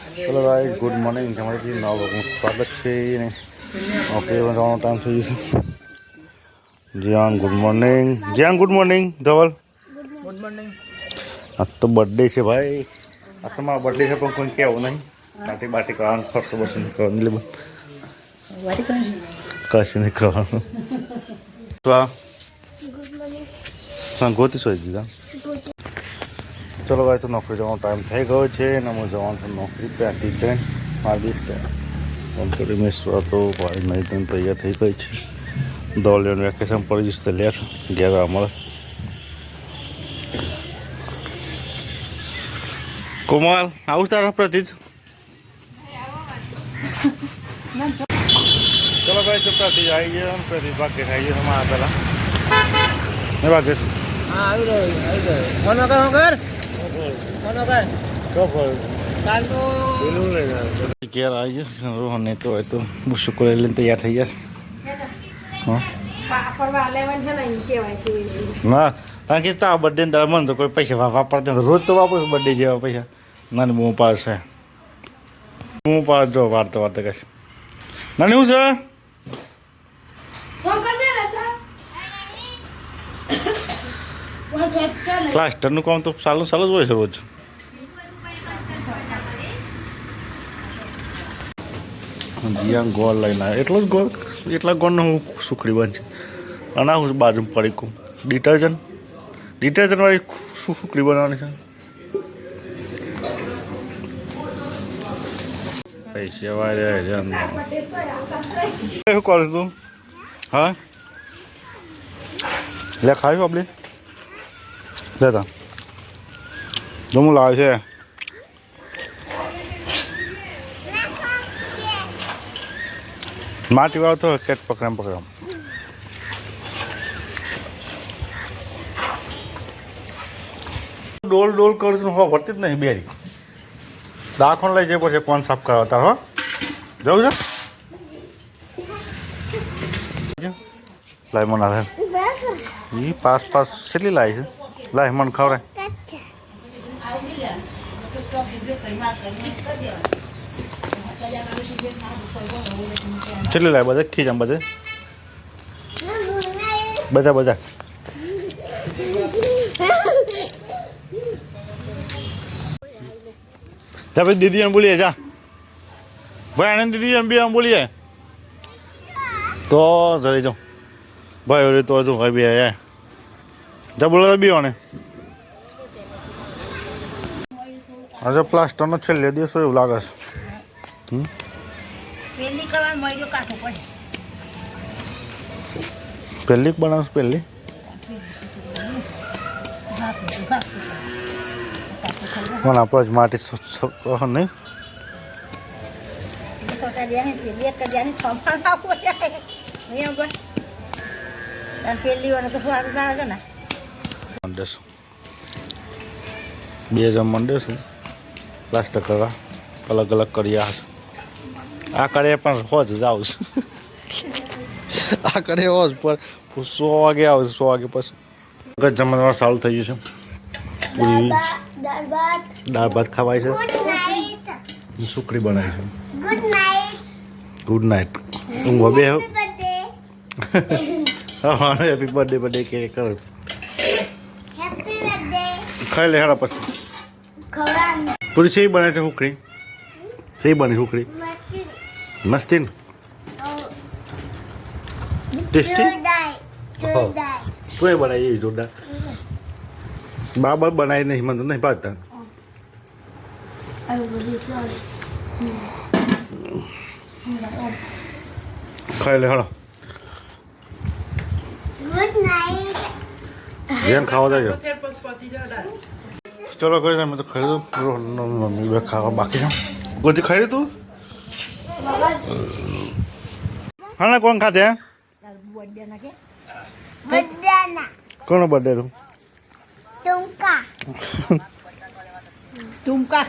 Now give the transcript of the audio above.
ચલો guys good morning તમારી નવા લોકોનું સ્વાગત છે ને ઓકે જવાનો ટાઈમ થઈ જશે Jiyan good morning good morning Dhaval good morning. આ તો બર્થડે છે ભાઈ આ તો મારો બર્થડે છે પણ કોઈ કહેવું નહીં પાર્ટી બાટી કરવાનું ફરતો બસ કરવાનું એટલે કશું નહીં કરવાનું તો હા ગોતી સોઈ દીધા ચલો ભાઈ તો નોકરી જવાનો ટાઈમ થઈ ગયો છે અને હું જવાનું છું નોકરી ત્યાંથી જઈને મારી લિસ્ટ કંપની મિશ્ર તો ભાઈ નહીં તો તૈયાર થઈ ગઈ છે દોડ્યાનું વેકેશન પડી જશે તો લેટ ઘેર મળે કોમલ આવું તારા પ્રતિજ ચલો ભાઈ તો પ્રતિજ આવી ગયા પ્રતિજ ભાગ્ય ખાઈ ગયા તમારા પેલા નહીં ભાગ્યેશ હા આવી ગયો ફોન કર કાલ તો ઘેર આવી ગયા રોહનને તો હોય તો શુક્ર લઈને તૈયાર થઈ જશે હા ના કારણ કે તા બર્થડે ને તારા મન તો કોઈ પૈસા વાપરતા રોજ તો વાપરું બર્થડે જેવા પૈસા નાની બહુ પાડશે હું પાડ જો વાર્તા વાર્તા કશે નાની શું છે પ્લાસ્ટરનું કામ તો ચાલુ જ હોય છે રોજ જીયા ગોળ લઈને આવ્યો એટલો જ ગોળ એટલા ગોળનો હું સુખડી બનશે અને હું બાજુ પડી કું ડિટર્જન્ટવાળી સુખડી બનાવવાની છે પૈસા વાળે શું કરું તું હા લે ખાયું આપણે લેતા જમું લાવે છે માટી વાળો તો કેટ પકડામ ડોલ કરું છું હો ભરતી જ નહીં બેરી દાખોન લઈ જાય પછી કોણ સાફ કરવા તાર હો જવું છે લાય મને આવે એ પાસ કેટલી લાવી છે લાય મને ખવડાય કેટલી લાય બધા ખીજામ બધા જા ભાઈ દીદી એમ બોલીએ જા ભાઈ આનંદ દીદી એમ બી એમ બોલીએ તો જરી જાઉં ભાઈ તો હજુ ભાઈ બે જા બોલો બી ને આજે પ્લાસ્ટરનો છેલ્લે દિવસો એવું લાગે છે પહેલી બનાવશ પહેલી મને આપણે જ માટી નહીં બે જણ મંડ્યો છું પ્લાસ્ટર કરવા અલગ અલગ કર્યા હશે આ કરે પણ હોજ જાઉં છું આ કરે હોજ પર 100 વાગે આવશે 100 વાગે પછી જમવાનું સારું થઈ ગયું છે દાળ ભાત ખવાય છે સુખડી બનાવી છે ગુડ નાઇટ ઊંઘવા બે હા હેપી બર્થડે કે કરો ખાઈ લે હારા પછી પૂરી સહી બને છે સુખડી સહી બને સુખડી મસ્તી ટેસ્ટી તું એ બનાવી એવી જોરદાર બાબર બનાવી નહીં મને તો નહીં પાડતા ખાઈ લે હળો જેમ ખાવા દેજો ચલો કઈ મેં તો ખાઈ દઉં મમ્મી ખાવા બાકી છે ગોધી ખાઈ તું હા કોણ ખાતે કોનો બર્થડે તું ટૂંકા